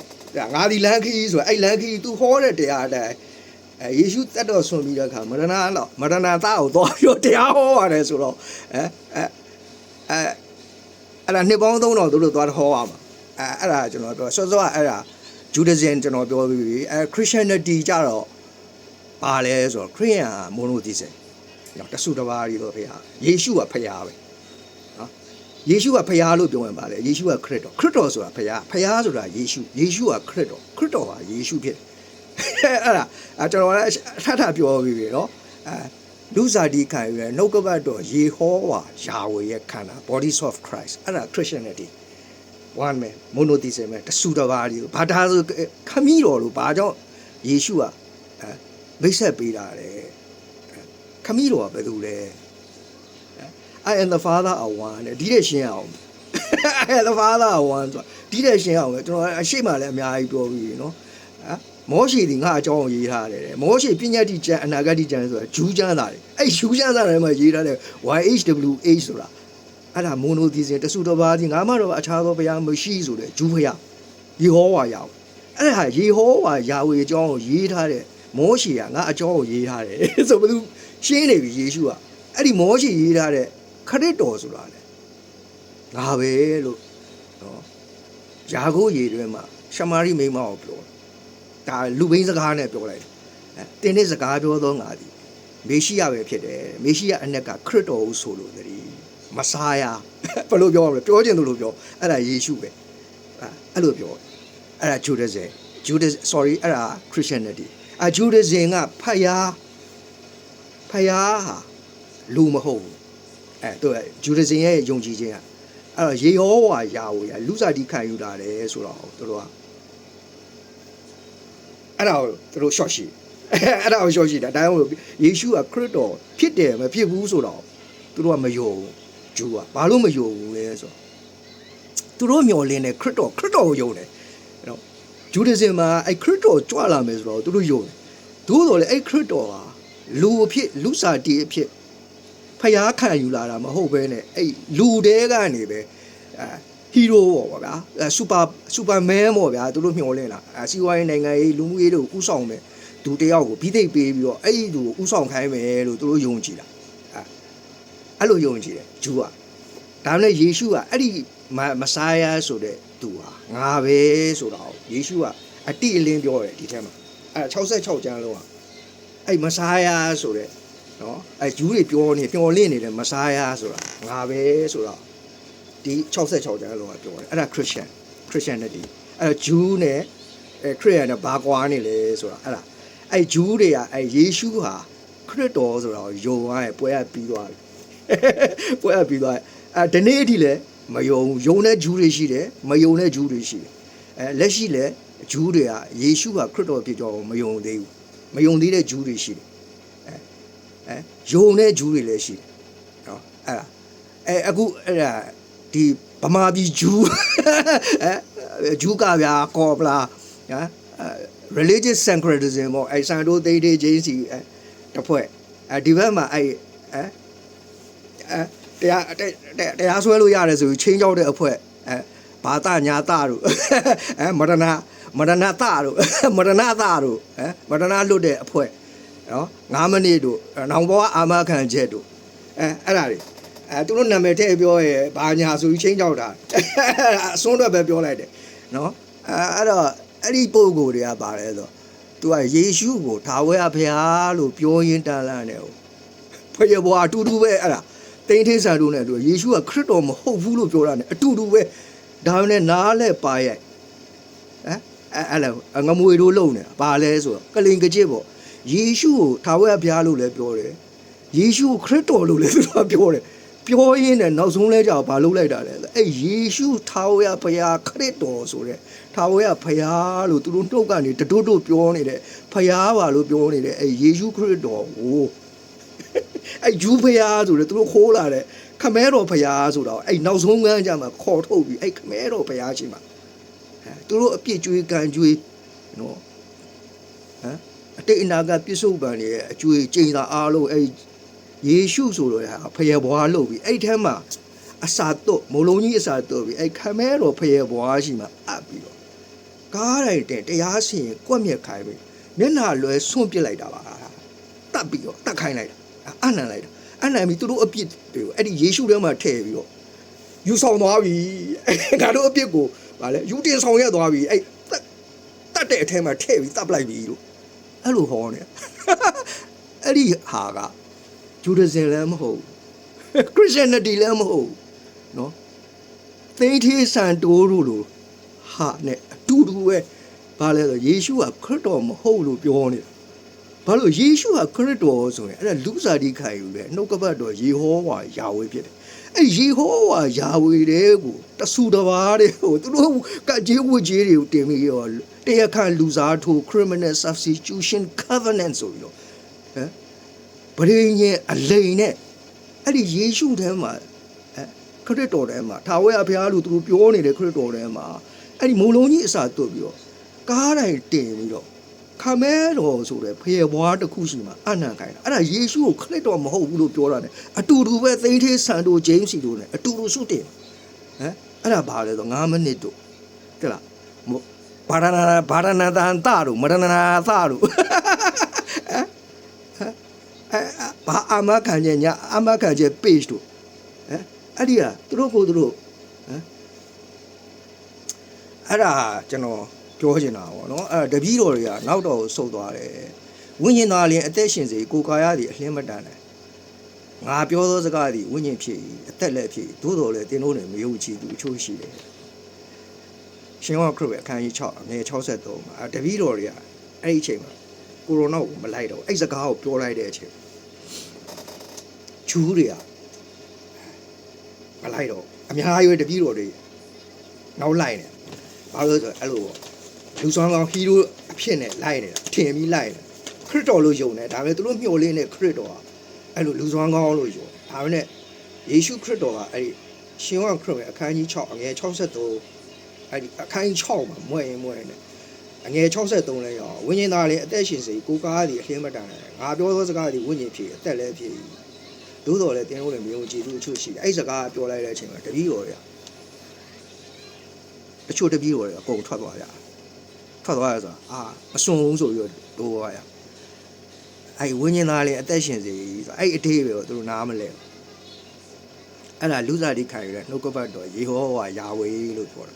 ငါဒီလမ်းခီးဆိုအဲ့လမ်းခီး तू ဟောတဲ့တရားတိုင်းယေရှုတတ်တော်ဆွန်ပြီးတဲ့အခါမရဏသားကိုသွားပြောတရားဟောရတယ်ဆိုတော့အဲ့ဒါနှစ်ပေါင်း3000သူတို့သွားဟောရမှာအဲ့ဒါကျွန်တော်ပြောစောစောအဲ့ဒါ Judaism ကျွန်တော်ပြောပြီးပြီChristianity ကြတော့ပါလဲဆိုတော့ခရစ်ယာန် monotheism တဆုတပါးကြီးတော့ဖေဟာယေရှုကဖခင်ပဲနော်ယေရှုကဖခင်လို့ပြောရင်ပါလေယေရှုကခရစ်တော်ဆိုတာဖခင်ဆိုတာယေရှုကခရစ်တော်ဟာယေရှုဖြစ်တယ်အဲ့ဒါကျွန်တော်လည်းထပြောပြီးပြီနော်လူစားဒီခံရနှုတ်ကပတ်တော်ယေဟောဝါယာဝေရဲ့ခန္ဓာ body of Christ အဲ့ဒါ Christianity one man monotheism ပဲတဆူတပါးကြီးဘာသာဆိုခမီးတော်လို့ဘာကြောင့်ယေရှုကမိတ်ဆက်ပေးတာလေခမီးတော်ကဘယ်သူလဲ I am the father of one ဒီတဲ့ရှင်းအောင် I am the father of one ဆိုဒီတဲ့ရှင်းအောင်ပဲကျွန်တော်အရှိမလည်းအများကြီးပြောပြီးနော်မောရှိဒီငါအကြောင်းကိုရေးထားတယ်မောရှိပညာတိကျမ်းအနာဂတ်ကျမ်းဆိုတာဂျူးကျမ်းသားတယ်အဲ့ဂျူးကျမ်းသားတွေမှာရေးထားတယ် YHWH ဆိုတာအဲ့ဒါ monotheism တဆူတပါးကြီးငါမှတော့အခြားသောဘုရားမရှိဆိုတဲ့ဂျူးဘုရားယေဟောဝါယာအဲ့ဒါယေဟောဝါယာဝေအကြောင်းကိုရေးထားတဲ့မောရှိကငါအကြောင်းကိုရေးထားတယ်ဆိုဘယ်သူရှင်းနေပြီယေရှုကအဲ့ဒီမောရှိရေးထားတဲ့ခရစ်တော်ဆိုတာလေငါပဲလို့နော်ယာကုပ်ရေတွင်မှာရှမာရိမိန်းမကိုပြောဒါလူဘိန်းစကားနဲ့ပြောလိုက်တယ်တင်းတဲ့စကားပြောသောငါသည်မေရှိယပဲဖြစ်တယ်မေရှိယအနက်ကခရစ်တော်ကိုဆိုလို့တည်းမဆာယာဘယ်လိုပြောရမလဲပြောချင်တယ်လို့ပြောအဲ့ဒါယေရှုပဲအဲ့လိုပြောအဲ့ဒါ Judas sorry အဲ့ဒါ Christianity Judaism ကဖယားဟာလူမဟုတ်ဘူးသူက Judaism ရဲ့ယုံကြည်ခြင်းကအဲ့တော့ယေဟောဝါယာဝေကလူစားတိခံယူတာတယ်ဆိုတော့သူတို့ကအဲ့ဒါကိုသူတို့ short ရှိအဲ့ဒါကို short ရှိတာဒါကြောင့်ယေရှုကခရစ်တော်ဖြစ်တယ်မဖြစ်ဘူးဆိုတော့သူတို့ကမယုံဘူးဂျူးကဘာလို့မယုံဘူးလဲဆိုတော့သူတို့မျှော်လင့်တယ်ခရစ်တော်ကိုယုံတယ်အဲ့တော့ Judaism မှာအဲ့ခရစ်တော်ကြွလာမယ်ဆိုတော့သူတို့ယုံတယ်သို့တော်လည်းအဲ့ခရစ်တော်ဟာလူအဖြစ်လူစားတီအဖြစ်ဖျားခံယူလာတာမဟုတ်ဘဲနဲ့အဲ့လူတဲကနေပဲဟီးရိုးပေါ့ဗျာစူပါမန်ပေါ့ဗျာသူတို့မျှော်လင့်လာစီဝိုင်းနိုင်ငံရေးလူမှုရေးတို့ဥဆောင်မယ်သူတယောက်ကိုပြီးသိပ်ပေးပြီးတော့အဲ့ဒီသူကိုဥဆောင်ခိုင်းမယ်လို့သူတို့ယုံကြည်တာအဲ့လိုယုံကြည်တယ်ဂျူးကဒါနဲ့ယေရှုကအဲ့ဒီမဆာယာဆိုတဲ့သူဟာငါပဲဆိုတော့ယေရှုကအတိအလင်းပြောတယ်ဒီထဲမှာအဲ့66ကျမ်းလုံးကအဲ့မဆာယာဆိုတဲ့နော်အဲ့ဂျူးတွေပြောလင့်နေတဲ့မဆာယာဆိုတာငါပဲဆိုတော့ဒီ66ကျမ်းလုံးကပြောတယ်အဲ့ဒါ Christianity အဲ့ဂျူးနဲ့ခရစ်ယာန်နဲ့ဘာကွာနေလဲဆိုတာအဲ့ဂျူးတွေကအဲ့ယေရှုဟာခရစ်တော်ဆိုတော့ယုံသွားရဲ့ပွဲရပြီးသွားတယ်ဒီနေ့အထိလည်းမယုံတဲ့ဂျူးတွေရှိတယ်မယုံတဲ့ဂျူးတွေရှိတယ်လက်ရှိလည်းဂျူးတွေကယေရှုဟာခရစ်တော်ဖြစ်ကြောင်းမယုံသေးဘူးမယုံသေးတဲ့ဂျူးတွေရှိတယ်ယုံတဲ့ဂျူးတွေလည်းရှိတယ်နော်အခုအဲ့ဒါဒီဗမာပြည်ဂျူးဂျူးကဗျာကော်ပလာreligious syncretism ပေါ့အဲ့ဆန်တိုးသေးသေးချင်းစီတဖွဲ့ဒီဘက်မှာအဲ့တရားဆွဲလို့ရတယ်ဆိုချင်းကြောက်တဲ့အဖွဲ့ဘာသာညာတာတို့မရဏတာတို့မရဏလွတ်တဲ့အဖွဲ့နော်9မိနစ်တို့နောင်ဘောအာမခံချက်တို့အဲ့ဒါတွေသူတို့နာမည်ထည့်ပြောရဲဘာညာဆိုချင်းကြောက်တာအစွန်းတော့ပဲပြောလိုက်တယ်နော်အဲ့တော့အဲ့ဒီပုံကိုယ်တွေကပါတယ်ဆိုသူကယေရှုကိုထာဝရဘုရားလို့ပြောရင်းတန်လန့်တယ်ဖယေဘွားအတူတူပဲအဲ့ဒါတိန်ထေးဆန်တို့နဲ့သူယေရှုကခရစ်တော်မဟုတ်ဘူးလို့ပြောတာ ਨੇ အတူတူပဲဒါနဲ့နားလဲပါရိုက်အဲ့လိုငမွေတို့လုံနေတာဘာလဲဆိုတော့ကလင်ကကြစ်ပေါ့ယေရှုကိုထာဝရဘုရားလို့လည်းပြောတယ်ယေရှုကိုခရစ်တော်လို့လည်းသူကပြောတယ်ပြောရင်းနဲ့နောက်ဆုံးလဲကြောက်ဘာလုပ်လိုက်တာလဲအဲ့ယေရှုထာဝရဘုရားခရစ်တော်ဆိုတဲ့ထာဝရဘုရားလို့သူတို့နှုတ်ကနေတတိုးတိုးပြောနေတဲ့ဘုရားပါလို့ပြောနေတဲ့အဲ့ယေရှုခရစ်တော်ကိုအဲ့ဂျူးဘုရားဆိုတဲ့သူတို့ခိုးလာတဲ့ခမဲတော်ဘုရားဆိုတော့အဲ့နောက်ဆုံးကမ်းကြမှာခေါ်ထုတ်ပြီးအဲ့ခမဲတော်ဘုရားရှိမှာသူတို့အပြစ်ကြွေးကံကြွေးနော်အတိတ်အနာဂတ်ပြစ္ဆုတ်ပံရဲ့အကျွေးကျိန်သာအားလို့အဲ့ယေရှုဆိုတော့ဖယေဘွားလို့ပြီးအဲ့ထဲမှာအစာတော့မလုံးကြီးအစာတော့ပြီးအဲ့ခမဲတော်ဖယေဘွားရှိမှာအပ်ပြီးတော့ ကားလိုက်တဲ့တရားစီရင်ကွက်မြက်ခိုင်းပြီမျက်နှာလွယ်ဆွန့်ပစ်လိုက်တာပါတတ်ပြီးတော့တတ်ခိုင်းလိုက်တာအနံလိုက်တာအနံပြီးသူတို့အပြစ်တွေကိုအဲ့ဒီယေရှုထဲမှာထည့်ပြီးတော့ယူဆောင်သွားပြီငါတို့အပြစ်ကိုဗာလဲယူတင်ဆောင်ရသွားပြီအဲ့တတ်တဲ့အထဲမှာထည့်ပြီးတတ်ပလိုက်ပြီလို့အဲ့လိုဟောနေအဲ့ဒီဟာကဂျူဒဇင်လည်းမဟုတ်ခရစ်ယာန်တီလည်းမဟုတ်နော်သိသေးစံတိုးတို့လိုဟာနဲ့အတူတူပဲဘာလဲဆိုယေရှုကခရစ်တော်မဟုတ်လို့ပြောနေတာဘာလို့ယေရှုကခရစ်တော်ဆိုရင်အဲ့ဒါလူစားတိခံယူတယ်နှုတ်ကပတ်တော်ယေဟောဝါယာဝေဖြစ်တယ်အဲ့ယေဟောဝါယာဝေတဲ့ကိုတဆူတဘာတဲ့ဟိုသူတို့ကကြေးဝတ်ကြေးတွေကိုတင်ပြီးရောတရားခံလူစားထိုး criminal substitution covenant ဆိုပြီးတော့ဟမ်ဗြိညင်အလိန်နဲ့အဲ့ဒီယေရှုထဲမှာခရစ်တော်ထဲမှာထာဝရဘုရားလို့သူတို့ပြောနေတဲ့ခရစ်တော်ထဲမှာအဲ့ဒီမုံလုံးကြီးအစာတွတ်ပြီးတော့ကားတိုင်းတင်ပြီးတော့ခမဲတော်ဆိုတဲ့ဖယေဘွားတစ်ခုရှိမှာအနံခိုင်းတာအဲ့ဒါယေရှုကိုခရစ်တော်မဟုတ်ဘူးလို့ပြောတာ ਨੇ အတူတူပဲသိန်းသေးဆန်တို့ဂျိမ်းစီတို့ ਨੇ အတူတူစုတင်ဟမ်အဲ့ဒါဘာလဲဆို9မိနစ်တို့တဲ့လားဘာရဏတန်တာတို့မရဏနာသတို့ဘာအမခံချက်ညာအမခံချက် page တို့အဲ့ဒီကသူတို့ကိုသူတို့အဲ့ဒါကျွန်တော်ပြောချင်တာပေါ့နော်အဲ့တပည့်တော်တွေကနောက်တော့ဆုတ်သွားတယ်ဝိညာဉ်သားလျင်အသက်ရှင်စေကိုယ်ကာယသည်အလင်းမတန်တယ်ငါပြောသောစကားသည်ဝိညာဉ်ဖြစ်၏အသက်လည်းဖြစ်၏သို့တော်လည်းသင်တို့နဲ့မယုံကြည်သူအချို့ရှိတယ်ရှင်ဟောခရစ်ရဲ့အခန်းကြီး6အငယ်63မှာတပည့်တော်တွေကအဲ့ဒီအချိန်မှာကိုရိုနာကိုမလိုက်တော့အဲ့စကားကိုပြောလိုက်တဲ့အချိန်ဂျူးတွေကမလိုက်တော့အများကြီးတပည့်တော်တွေနောက်လိုက်နေဘာလို့ဆိုအဲ့လိုလူဆောင်ကောင်ဟီးရိုးအဖြစ်နဲ့လိုက်နေတာထင်ပြီးလိုက်နေခရစ်တော်လို့ယုံတယ်ဒါပေမဲ့သူတို့မျှော်လင့်တဲ့ခရစ်တော်ကအဲ့လိုလူဆောင်ကောင်လို့ယုံဒါပေမဲ့ယေရှုခရစ်တော်ကအဲ့ဒီရှင်ဟောခရစ်ရဲ့အခန်းကြီး6အငယ်63အဲ့ဒီအခန်းကြီး6မှာမွဲ့ရင်နဲ့အငယ်63လဲရောဝိညာဉ်သားလည်းအသက်ရှင်စေကိုကားသည်အလင်းမတန်တယ်ငါပြောသောစကားသည်ဝိညာဉ်ဖြစ်အသက်လည်းဖြစ်သို့တော်လည်းတင်းလို့လည်းမယုံကြည်သူအချို့ရှိတယ်အဲ့စကားပြောလိုက်တဲ့အချိန်မှာတပည့်တော်တွေတချို့တပည့်တော်တွေအကုန်ထွက်သွားကြထွက်သွားရဆိုတာမစွန်ဘူးဆိုပြီးတော့သွားရအဲ့ဝိညာဉ်သားလည်းအသက်ရှင်စေဆိုအဲ့အသေးပဲသူတို့နားမလဲအဲ့ဒါလူစားတိခံရတဲ့နှုတ်ကပတ်တော်ယေဟောဝါယာဝေလို့ပြောတာ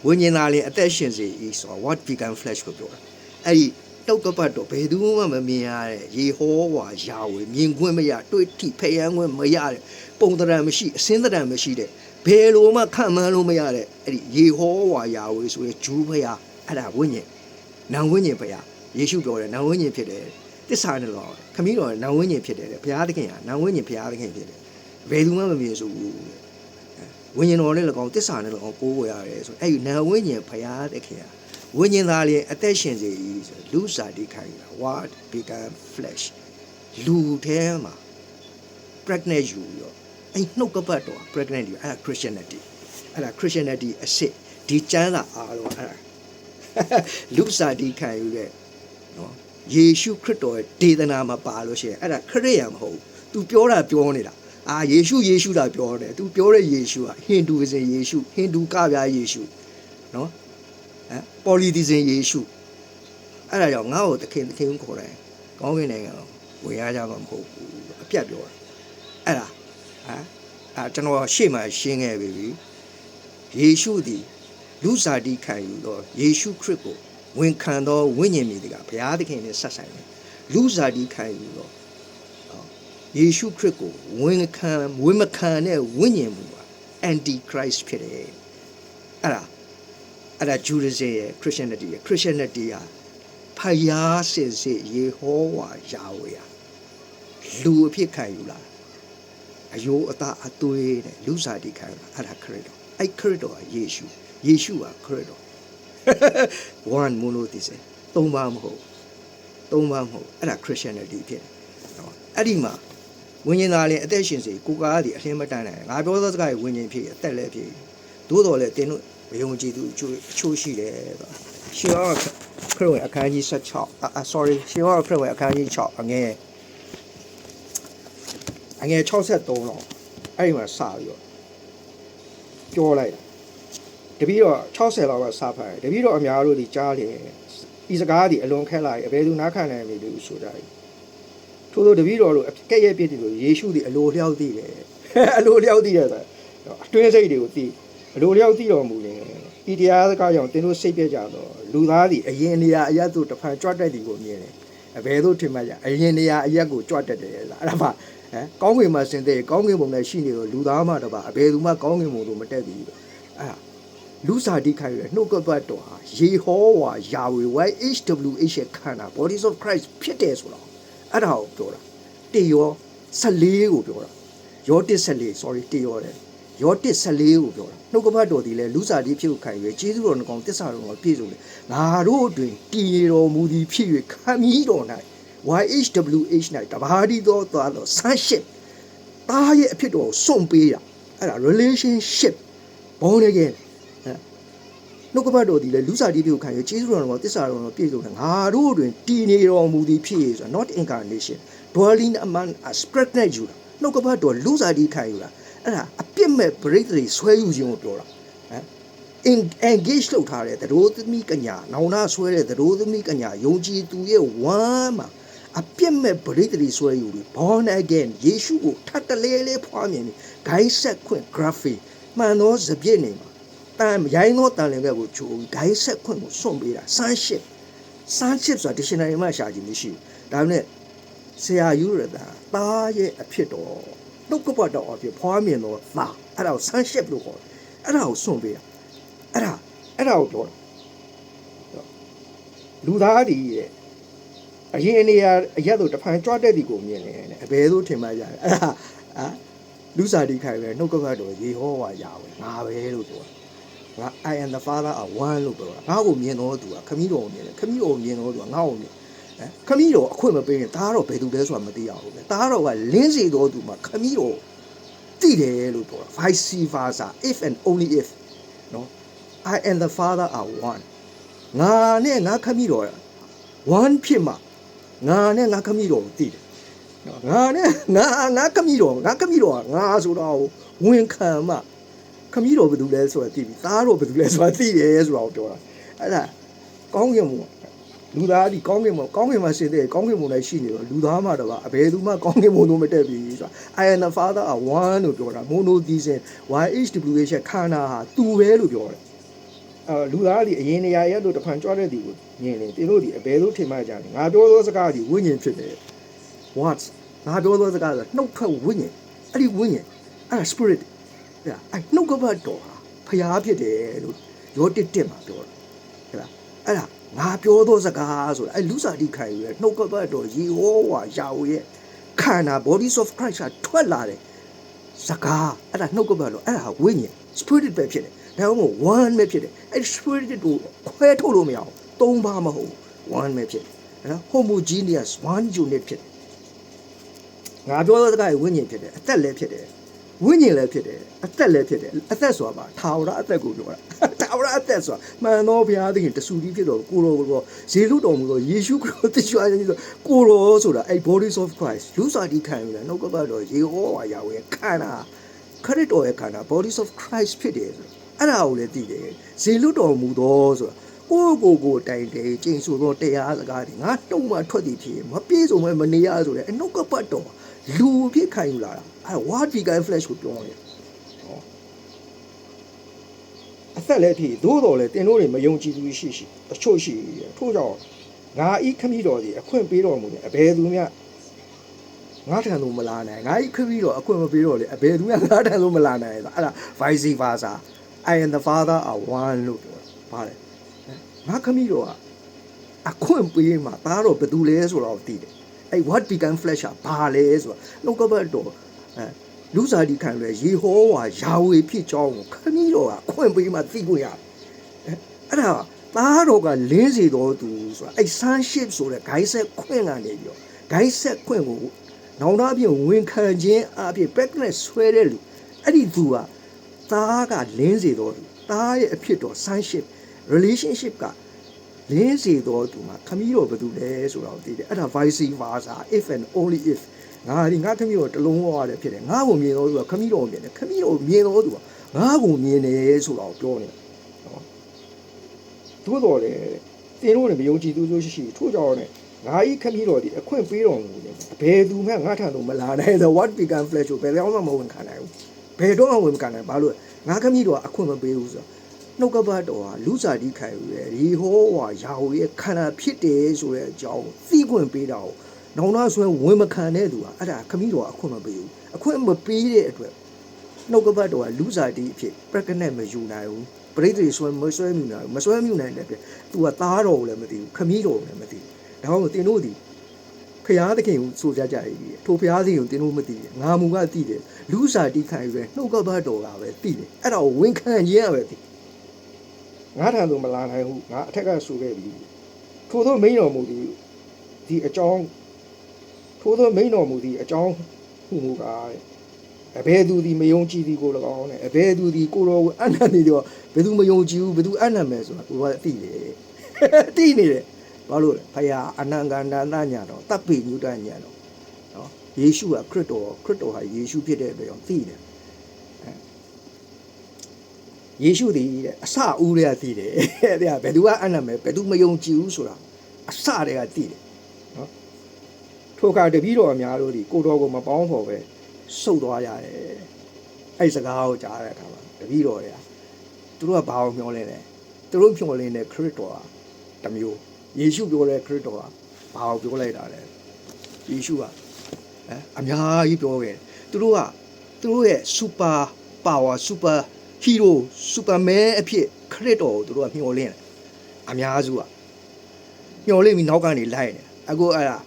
ဝိညာဉ်သားလည်းအသက်ရှင်စေဆို what become flesh ကိုပြောတာအဲ့ဒီနှုတ်ကပတ်တော်ဘယ်သူမှမမြင်ရတဲ့ယေဟောဝါယာဝေမြင်ခွင့်မရတွေ့ထိဖယံခွင့်မရတဲ့ပုံသဏ္ဍာန်မရှိအစင်းသဏ္ဍာန်မရှိတဲ့ဘယ်လိုမှခံမှန်းလို့မရတဲ့အဲ့ဒီယေဟောဝါယာဝေဆိုတဲ့ဂျူးဖယားအဲ့ဒါဝိညာဉ်နာဝိညာဉ်ဖယားယေရှုပြောတယ်နာဝိညာဉ်ဖြစ်တယ်တစ္ဆာနဲ့တော့ခမည်းတော်နာဝိညာဉ်ဖြစ်တယ်ဘုရားသခင်ကနာဝိညာဉ်ဘုရားသခင်ဖြစ်တယ်ဘယ်သူမှမမြင်ဆိုဘူးဝိညာဉ်တော်နဲ့လည်းကောင်းတစ္ဆာနဲ့လည်းကောင်းကိုးဝယ်ရတယ်ဆိုအဲ့ဒီနာဝိညာဉ်ဘုရားသခင်ကဝိညာဉ်သားလေးအသက်ရှင်စေဆိုလူစားတိခိုင်းတာ what become flesh လူထဲမှာ pregnant ယူရောအဲ့နှုတ်ကပတ်တော် pregnant ယူအဲ့ဒါ Christianity အဲ့ဒါ Christianity အစစ်ဒီကျမ်းစာအားလုံးအဲ့ဒါလူစားတိခိုင်းယူတဲ့နော်ယေရှုခရစ်တော်ရဲ့ဒေသနာမှာပါလို့ရှိရင်အဲ့ဒါခရစ်ယာန်မဟုတ်ဘူး तू ပြောတာပြောနေတာယေရှုတာပြောတယ် तू ပြောတဲ့ယေရှုကဟိန္ဒူစင်ယေရှုဟိန္ဒူကပြားယေရှုနော်ပေါ်လီတီဇင်ယေရှုအဲ့ဒါကြောင့်ငါ့ကိုသခင်ခေါ်တယ်ကောင်းကင်နိုင်ငံဝင်ရကြမှာမဟုတ်ဘူးအပြတ်ပြောတာအဲ့ဒါကျွန်တော်ရှေ့မှာရှင်းခဲ့ပြီယေရှုသည်လူစားတိခံယူတော့ယေရှုခရစ်ကိုဝန်ခံသောဝိညာဉ်မြည်တကဘုရားသခင်နဲ့ဆက်ဆိုင်တယ်လူစားတိခံယူတော့ယေရှုခရစ်ကိုဝန်မခံတဲ့ဝိညာဉ်မူပါ anti-christ ဖြစ်တယ်အဲ့ဒါဂျူဒစ်ရဲ့ Christianity ရဲ့ Christianity ဟာဖယားစစ်ယေဟောဝါယာဝေလူအဖြစ်ခံယူလာအယိုးအသားအသွေးတဲ့လူစားတိခံယူလာအဲ့ဒါခရစ်တော်အဲ့ခရစ်တော်ကယေရှုကခရစ်တော် one monotheism သုံးပါမဟုတ်အဲ့ဒါ Christianity ဖြစ်တယ်နော်အဲ့ဒီမှာဝိညာဉ်သားလည်းအသက်ရှင်စေကိုကားသည်အလင်းမတန်နိုင်ငါပြောသောစကားကိုဝိညာဉ်ဖြစ်အသက်လည်းဖြစ်သို့တော်လည်းတင်းတို့မယုံကြည်သူအချို့ရှိတယ်ရှင်ဟောခရစ်ဝင်အခန်းကြီး16 sorry ရှင်ဟောခရစ်ဝင်အခန်းကြီး6အငယ်63တော့အဲ့ဒီမှာစပြီးတော့ပြောလိုက်တာ တပည့်တော်60လောက်ကစဖတ်တယ်တပည့်တော်အများတို့ဒီကြားတယ်ဤစကားဒီအလွန်ခက်လာပြီအဘယ်သူနားခံနိုင်မည်လို့ဆိုကြတယ်ထို့သောတပည့်တော်တို့ကဲ့ရဲ့ပြစ်တယ်လို့ယေရှုဒီအလိုလျောက်သိတယ်အလိုလျောက်သိတယ်ဆိုအတွင်းစိတ်တွေကိုသိအလိုလျောက်သိတော်မူတယ်ဤတရားစကားကြောင့်သင်တို့စိတ်ပြကြတော့လူသားဒီအရင်နေရာအရက်တို့တစ်ဖန်ကြွတ်တက်သည်ကိုမြင်တယ်အဘယ်သို့ထင်မှတ်ကြအရင်နေရာအရက်ကိုကြွတ်တက်တယ်လားအဲ့ဒါမှကောင်းကင်မှာစင်တဲ့ကောင်းကင်ဘုံနဲ့ရှိနေတော့လူသားမှတပါအဘယ်သူမှကောင်းကင်ဘုံတို့မတက်ဘူးအဲ့လူစားတိခိုင်ရနှုတ်ကပတ်တော်ဟာယေဟောဝါယာဝေ YHWH ရဲ့ခန္ဓာ Bodies of Christ ဖြစ်တယ်ဆိုတော့အဲ့ဒါကိုပြောတာတေယော14ကိုပြောတာယော14 sorry တေယောတယ်ယော14ကိုပြောတာနှုတ်ကပတ်တော်ဒီလေလူစားတိဖြစ်ကိုခိုင်ရကျေးဇူးတော်နှကောင်တစ္ဆာတော်ကိုပြည့်စုံတယ်ငါတို့အတွင်တည်တော်မူသည်ဖြစ်၍ခံမီးတော်၌ YHWH ၌တဘာဒီတော်သွားတော့ sonship တားရဲ့အဖြစ်တော်ကိုစွန့်ပေးတာအဲ့ဒါ relationship born againနှုတ်ကပတ်တော်ဒီလေလူစားတိဖြစ်ကိုခိုင်ရကျေးဇူးတော်နှကောင်တစ္ဆာတော်ကိုပြည့်စုံတယ်ငါတို့အတွင်တည်နေတော်မူသည်ဖြစ်ဆို not incarnation dwelling among us spread နဲ့ယူတာနှုတ်ကပတ်တော်လူစားတိခိုင်ယူတာအဲ့ဒါအပြစ်မဲ့ပရိသေတွေဆွဲယူခြင်းကိုပြောတာengage လုပ်ထားတဲ့သတို့သမီးကညာနောင်နာဆွဲတဲ့သတို့သမီးကညာယုံကြည်သူရဲ့ဝမ်းမှာအပြစ်မဲ့ပရိသေတွေဆွဲယူပြီး born again ယေရှုကိုထပ်တလဲလဲဖွားမြင်ပြီးဂိုင်းဆက်ခွင့် graphic မှန်သောစပြည့်နေမှာတန်ရိုင်းသောတန်လင်ဘက်ကိုချိုးပြီးဂိုင်းဆက်ခွင့်ကိုစွန့်ပေးတာ sonship ဆိုတာ dictionary မှာရှာကြည့်မရှိဘူးဒါပေမဲ့ဆရာယူရတာသားရဲ့အဖြစ်တော်နှုတ်ကပတ်တော်အဖြစ်ဖွားမြင်သောသားအဲ့ဒါကို sonship လို့ခေါ်တယ်အဲ့ဒါကိုစွန့်ပေးတာအဲ့ဒါကိုပြောတာလူသားဒီရဲ့အရင်အနေအရက်တို့တဖန်ကြွတဲ့ဒီကိုမြင်နေတယ်အဘယ်သို့ထင်မှရလဲအဲ့ဒါလူစားတိခိုင်ပဲနှုတ်ကပတ်တော်ယေဟောဝါယာဝေငါပဲလို့ပြောတာငါ I am the Father are one လို့ပြောတာငါ့ကိုမြင်တော်သူကခမည်းတော်ကိုမြင်တယ်ခမည်းတော်ကိုမြင်တော်သူကငါ့ကိုမြင်ခမည်းတော်အခွင့်မပေးရင်ဒါတော့ဘယ်သူလဲဆိုတာမသိရဘူးပဲဒါတော့ကလင်းစီတော်သူမှာခမည်းတော်သိတယ်လို့ပြောတာ vice versa if and only if နော် I and the Father are one ငါနဲ့ငါခမည်းတော် one ဖြစ်မှာငါနဲ့ငါခမည်းတော်ကိုသိတယ်နော်ငါနဲ့ငါခမည်းတော်ကငါဆိုတော့ဝင်ခံမှာခမည်းတော်ဘယ်သူလဲဆိုတာသိပြီသားတော်ဘယ်သူလဲဆိုတာသိတယ်ဆိုတာကိုပြောတာအဲ့ဒါကောင်းကင်ဘုံလူသားဒီကောင်းကင်ဘုံမှာရှင်တဲ့ကောင်းကင်ဘုံနဲ့ရှိနေတော့လူသားမှတော့အဘယ်သူမှကောင်းကင်ဘုံတို့မတက်ပြီဆိုတာ I and the Father are one လို့ပြောတာ monotheism YHWH ခန္ဓာဟာသူပဲလို့ပြောတယ်လူသားဒီအရင်နေရာရက်တို့တဖန်ကြွတဲ့ဒီကိုမြင်နေတင်တို့ဒီအဘယ်လိုထင်မှကြတယ်ငါပြောသောစကားဒီဝိညာဉ်ဖြစ်တယ် what ငါပြောသောစကားဆိုနှုတ်ထွက်ဝိညာဉ်အဲ့ဒီဝိညာဉ်အဲ့ဒါ spirit အဲ့နှုတ်ကပတ်တော်ဟာဖျားဖြစ်တယ်လို့ရောတစ်မှာပြောတာဟုတ်လားအဲ့ဒါငါပြောသောစကားဆိုတာအဲ့လူစားတိခိုင်ရဲ့နှုတ်ကပတ်တော်ယေဟောဝါယာဝေရဲ့ခန္ဓာ bodies of Christ ကထွက်လာတယ်စကားအဲ့ဒါနှုတ်ကပတ်တော်အဲ့ဒါဝိညာဉ် spirit ပဲဖြစ်တယ်ဒါမှမဟုတ် one ပဲဖြစ်တယ်အဲ့ spirit ကိုခွဲထုတ်လို့မရအောင်သုံးပါမဟုတ် one ပဲဖြစ်တယ်နော် homogeneous one unit ဖြစ်တယ်ငါပြောသောစကားဝိညာဉ်ဖြစ်တယ်အသက်လည်းဖြစ်တယ်ဝိညာဉ်လည်းဖြစ်တယ်အသက်လည်းဖြစ်တယ်အသက်ဆိုတာပါထာဝရအသက်ကိုပြောတာထာဝရအသက်ဆိုတာမှန်သောဘုရားသခင်တဆူကြီးဖြစ်တော်ကိုတော်ကိုဇေလုတော်မူသောယေရှုခရစ်တရှိခြင်းဆိုကိုတော်ဆိုတာအဲ့ bodies of Christ လူစားတိခံရတဲ့နှုတ်ကပတ်တော်ယေဟောဝါယာဝေခန္ဓာခရစ်တော်ရဲ့ခန္ဓာ bodies of Christ ဖြစ်တယ်ဆိုအဲ့ဒါကိုလည်းသိတယ်ဇေလုတော်မူသောဆိုတာကိုတိုင်တယ်ကျင့်ဆိုသောတရားစကားတွေငါတုံးမှထွက်သည်ဖြစ်မပြေဆုံးမနေရဆိုတဲ့အနှုတ်ကပတ်တော်လူဖြစ်ခံယူလာတာအဲ့ what vegan flesh ကိုပြောတယ်ဟောအသက်လည်းဖြစ်သို့တော်လည်းတင်တို့တွေမယုံကြည်သူရှိတချို့ရှိထို့ကြောင့်ငါဤခမည်းတော်ဒီအခွင့်ပေးတော်မူတယ်အဘယ်သူမျှငါထံသို့မလာနိုင်ငါဤခမည်းတော်အခွင့်မပေးတော့လေအဘယ်သူမျှငါထံသို့မလာနိုင်အဲ့ဒါ vice versa I and the Father are one လို့ပြောတာပါတယ်ငါခမည်းတော်ကအခွင့်ပေးမှာဒါတော့ဘယ်သူလဲဆိုတော့သိတယ်အဲ့ what vegan flesh ဘာလဲဆိုတာနှုတ်ကပတ်တော်လူစားဒီခံလဲယေဟောဝါယာဝေဖြစ်ကြောင်းကိုခမည်းတော်ကခွင့်ပေးမှသိခွင့်ရတယ်အဲ့ဒါသားတော်ကလင်းစေတော်သူဆိုတာအဲ့ sonship ဆိုတဲ့ guide set ခွင့်ကနေပြီးတော့ guide set ခွင့်ကိုနောင်တအပြင်ဝင်ခံခြင်းအပြင် back နဲ့ဆွဲတဲ့လူအဲ့ဒီသူကသားကလင်းစေတော်သူသားရဲ့အဖြစ်တော် sonship relationship ကလင်းစေတော်သူမှာခမည်းတော်ဘယ်သူလဲဆိုတော့သိတယ်အဲ့ဒါ vice versa if and only if ငါခမည်းတော်တလုံးဝရတယ်ဖြစ်တယ်ငါ့ကိုမြင်တော်သူကခမည်းတော်မြင်တယ်ခမည်းတော်မြင်တော်သူကငါ့ကိုမြင်တယ်ဆိုတော့ပြောနေ သို့တော်လေတင်းတို့လည်းမယုံကြည်သူတို့ရှိထို့ကြောင့်လည်းငါဤခမည်းတော်ဒီအခွင့်ပေးတော်မူတယ်ဘယ်သူမှငါထံသို့မလာနိုင်သော what began flesh ကိုဘယ်တော့မှမဝင်ခံနိုင်ဘူးဘယ်တော့မှဝင်ခံနိုင်ဘာလို့ငါခမည်းတော်အခွင့်မပေးဘူးဆိုတော့နှုတ်ကပတ်တော်ဟာလူစားတိခံယူတယ်ဒီဟောဝါယာဟိုရဲ့ခန္ဓာဖြစ်တယ်ဆိုတဲ့အကြောင်းသိခွင့်ပေးတာကိုနောင်နာဆိုရင်ဝင်မခံတဲ့သူကအဲ့ဒါခမည်းတော်အခွင့်မပေးဘူးအခွင့်မပေးတဲ့အတွက်နှုတ်ကပတ်တော်ကလူစားတိအဖြစ် pregnant မယူနိုင်ဘူးပရိသေဆွဲမဆွဲမြူနိုင်မဆွဲမြူနိုင်တဲ့အတွက်သူကသားတော်ကိုလည်းမသိဘူးခမည်းတော်ကိုလည်းမသိဘူးဒါမှမဟုတ်တင်တို့ဒီဖျားသခင်ကိုဆိုကြကြရည်ထိုဖျားသခင်ကိုတင်တို့မသိဘူးငါမူကသိတယ်လူစားတိခံယူတဲ့နှုတ်ကပတ်တော်ကပဲသိတယ်အဲ့ဒါကိုဝန်ခံခြင်းရပဲသိငါထံသို့မလာနိုင်ဘူးငါအထက်ကဆိုခဲ့ပြီထို့သောမိန်တော်မူသည်ဒီအကြောင်းထို့သောမိန်တော်မူသည်အကြောင်းဟုမူကားအဘယ်သူဒီမယုံကြည်သည်ကို၎င်းနဲ့အဘယ်သူဒီကိုတော်ကိုအနန္တနေတော့ဘယ်သူမယုံကြည်ဘူးဘယ်သူအနန္တမယ်ဆိုတာကိုယ်ကသိတယ်သိနေတယ်ဘာလို့လဲဖယားအနန္တန္တသညာတော်တပ်ပိညုတညာတော်နော်ယေရှုကခရစ်တော်ဟာယေရှုဖြစ်တဲ့အတွက်ကြောင့်သိတယ်ယေရှုတည်တဲ့အစဦးတွေကသိတယ်တဲ့ဘယ်သူကအနန္တမယ်ဘယ်သူမယုံကြည်ဘူးဆိုတာအစတွေကသိတယ်နော်ထိုအခါတပည့်တော်အများတို့ဒီကိုတော်ကိုမပေါင်းဖို့ပဲစုတ်သွားရတယ်အဲ့စကားကိုကြားတဲ့အခါမှာတပည့်တော်တွေကသူတို့ကဘာကိုမျှော်လင့်လဲသူတို့မျှော်လင့်တဲ့ခရစ်တော်ဟာတစ်မျိုးယေရှုပြောတဲ့ခရစ်တော်ဟာဘာကိုပြောလိုက်တာလဲယေရှုကအများကြီးပြောခဲ့သူတို့ရဲ့ super power super hero superman အဖြစ်ခရစ်တော်ကိုသူတို့ကမျှော်လင့်တယ်အများစုကမျှော်လင့်ပြီးနောက်ကနေလိုက်နေအခုအဲ့ဒါ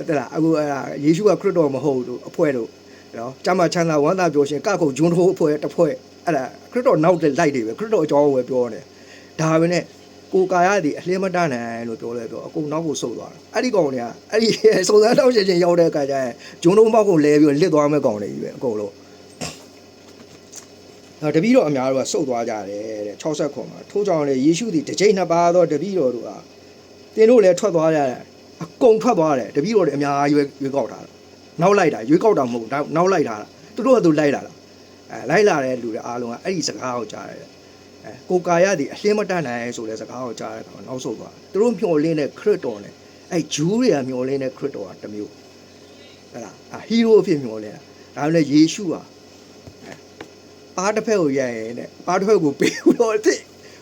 တဲ့လားအခုအဲ့ဒါယေရှုကခရစ်တော်မဟုတ်လို့အဖွဲ့လို့နော်ကျမ်းမာချမ်းသာဝမ်းသာပျော်ရှင်ကခုဂျွန်းထိုးအဖွဲ့တစ်ဖွဲ့အဲ့ဒါခရစ်တော်နောက်လိုက်တယ်ပဲခရစ်တော်အကြောင်းကိုပဲပြောနေဒါပဲနဲ့ကိုကာယသည်အလင်းမတတ်နိုင်လို့ပြောလဲပြောအကုန်နောက်ကိုဆုတ်သွားတာအဲ့ဒီကောင်တွေကအဲ့ဒီစုံစမ်းတော့ရှင်ချင်းရောက်တဲ့အခါကျရင်ဂျွန်းထိုးမောက်ကိုလဲပြီးလစ်သွားမဲ့ကောင်တွေကြီးပဲအကုန်လုံးတပည့်တော်အများတို့ကဆုတ်သွားကြတယ်တဲ့60ခွန်မှာထို့ကြောင့်လေယေရှုသည်တစ်ကြိမ်နှစ်ပါးသောတပည့်တော်တို့ဟာတင်တို့လည်းထွက်သွားကြတယ်အကုန်ထွက်သွားတယ်တပည့်တော်တွေအများကြီးရွေးကောက်တာနောက်လိုက်တာရွေးကောက်တာမဟုတ်နောက်လိုက်တာသူတို့ကသူလိုက်လာတာလိုက်လာတဲ့လူတွေအားလုံးကအဲ့ဒီစကားကိုကြားတယ်ကိုကာယသည်အလင်းမတတ်နိုင်ဆိုတဲ့စကားကိုကြားတဲ့အခါနောက်ဆုတ်သွားသူတို့မျှော်လင့်တဲ့ခရစ်တော်နဲ့အဲ့ဂျူးတွေကမျှော်လင့်တဲ့ခရစ်တော်ကတစ်မျိုးဟဲ့လားဟီးရိုးအဖြစ်မျှော်လင့်တာဒါပေမဲ့ယေရှုဟာပါတစ်ဖက်ကိုရရင်တဲ့ပါတစ်ဖက်ကိုပေးလို့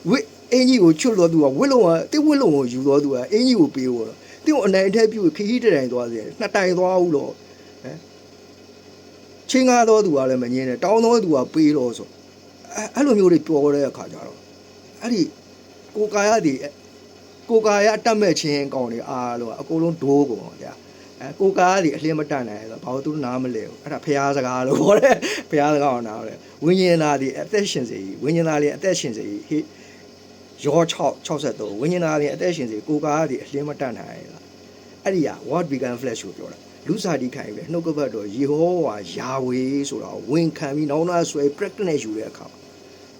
ဝိအင်ကြီးကိုချွတ်လို့သူကဝစ်လုံးကတိဝစ်လုံးကိုယူတော့သူကအင်ကြီးကိုပေးလို့သူ့အနိုင်အထက်ပြုခရီးတိုင်သွားစေနှစ်တိုင်သွားဘူးလို့ချင်းကားတော့သူကလည်းမငင်းနဲ့တောင်းတော့သူကပေးတော့ဆိုအဲ့လိုမျိုးတွေပြောတဲ့အခါကျတော့အဲ့ဒီကိုကာယအတတ်မဲ့ချင်းကောင်တွေအားလုံးအကုန်လုံးဒိုးကုန်ကြာကိုကာယအလင်းမတတ်နိုင်ဆိုဘာလို့သူနားမလဲဘူးအဲ့ဒါဖျားစကားလို့ပြောတယ်ဖျားစကားကိုနားလဲဝိညာဉ်သားဒီအသက်ရှင်စေဝိညာဉ်သားလေးအသက်ရှင်စေဟေရော63ဝိညာဉ်သားလေးအသက်ရှင်စေကိုကာယအလင်းမတတ်နိုင်လားအဲ့ဒီက what began flesh ကိုပြောတာလူစားတိခိုင်ပဲနှုတ်ကပတ်တော်ယေဟောဝါယာဝေဆိုတာဝန်ခံပြီးနောက်နာဆွဲ practice ယူတဲ့အခါ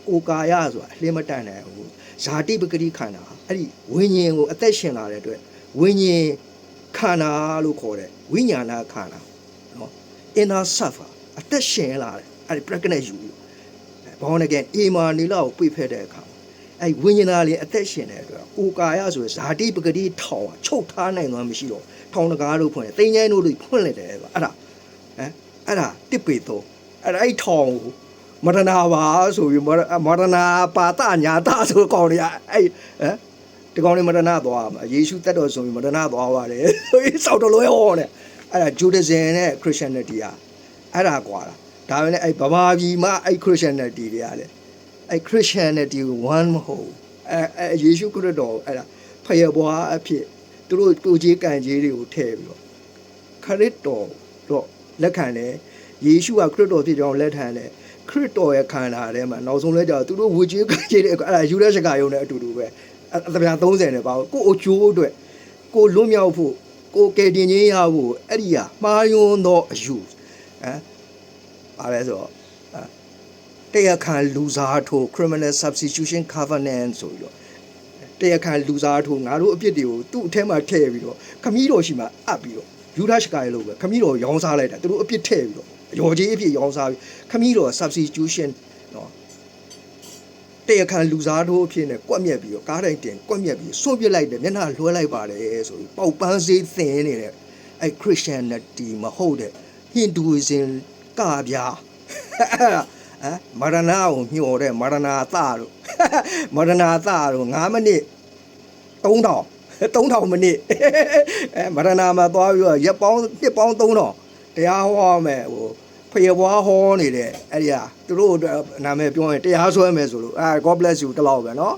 ကိုကာယဆိုတာအလင်းမတတ်နိုင်ဘူးဇာတိပဂတိခန္ဓာအဲ့ဒီဝိညာဉ်ကိုအသက်ရှင်လာတဲ့အတွက်ဝိညာဉ်ခန္ဓာလို့ခေါ်တဲ့ဝိညာဏခန္ဓာနော် inner self အသက်ရှင်လာတယ်အဲ့ဒီ practice ယူပြီးဘောင်းagain အေမာနီလာကိုပြိဖက်တဲ့အခါအဲ့ဝိညာဉ်သားလေးအသက်ရှင်တဲ့အတွက်ကိုကာယဆိုဇာတိပဂတိထောင်ချုပ်ထားနိုင်သွားမရှိတော့ထောင်တကားတို့ဖွင့်တယ်တိမ်ချိုင်းတို့တွေဖွင့်လိုက်တယ်ဆိုအဲ့ဒါတစ်ပေတော့အဲ့ထောင်ကိုမရဏပါဆိုပြီးမရဏပါတညာတဆိုကောင်တွေကအဲ့ဒီကောင်တွေမရဏသွားမှာယေရှုတက်တော်ဆိုပြီးမရဏသွားပါတယ်ဆိုပြီးစောက်တော်လွဲဟောတယ်အဲ့ဒါ Judaism နဲ့ Christianity အဲ့ဒါကွာဒါပဲလေအဲ့ဗမာပြည်မှာအဲ့ Christianity တွေကလေအဲ့ Christianity one မဟုတ်အဲ့ယေရှုခရစ်တော်အဲ့ဒါဖယဘွားအဖြစ်သူတို့ပူကြီးကံကြီးတွေကိုထည့်ပြီးတော့ခရစ်တော်တော့လက်ခံတယ်ယေရှုကခရစ်တော်ဖြစ်ကြောင်းလက်ခံတယ်ခရစ်တော်ရဲ့ခန္ဓာထဲမှာနောက်ဆုံးလဲကြောသူတို့ဝူကြီးကံကြီးတွေအဲ့ဒါယူရစကားယုံနဲ့အတူတူပဲအသဗျာ30နဲ့ပါကိုအကျိုးအတွက်ကိုလွတ်မြောက်ဖို့ကိုကယ်တင်ခြင်းရဖို့အဲ့ဒီဟာမှားယွန်းသောအယူပါလဲဆိုတော့တရားခံလူစားထိုး criminal substitution covenant ဆိုပြီးတော့တရားခံလူစားထိုးငါတို့အပြစ်တွေကိုသူ့အထက်မှာထည့်ပြီးတော့ခမည်းတော်ရှိမှအပ်ပြီးတော့ယူဒရှကာရဲ့လို့ပဲခမည်းတော်ရောင်းစားလိုက်တာသူတို့အပြစ်ထည့်ပြီးတော့ရော်ကြီးအပြစ်ရောင်းစားပြီးခမည်းတော် substitution နော် တရားခံလူစားတို့အဖြစ်နဲ့ကွက်မြက်ပြီးတော့ကားတိုင်းတင်ကွက်မြက်ပြီးစွန့်ပစ်လိုက်တယ်မျက်နှာလွှဲလိုက်ပါတယ်ဆိုပြီးပေါက်ပန်းစေးသင်နေတဲ့အဲ့ Christianity မဟုတ်တဲ့ Hinduism ကဗျာမာရနာကိုညှော်တဲ့မာရနာသတို့မာရနာသတို့9မိနစ်3000မိနစ်မာရနာမှာသွားပြီးတော့ရက်ပေါင်းနှစ်ပေါင်း3000တရားဟောမယ်ဟိုဖယေဘွားဟောနေတဲ့အဲ့ဒီဟာသူတို့နာမည်ပြောရင်တရားဆွဲမယ်ဆိုလို့God bless you တလောက်ပဲเนาะ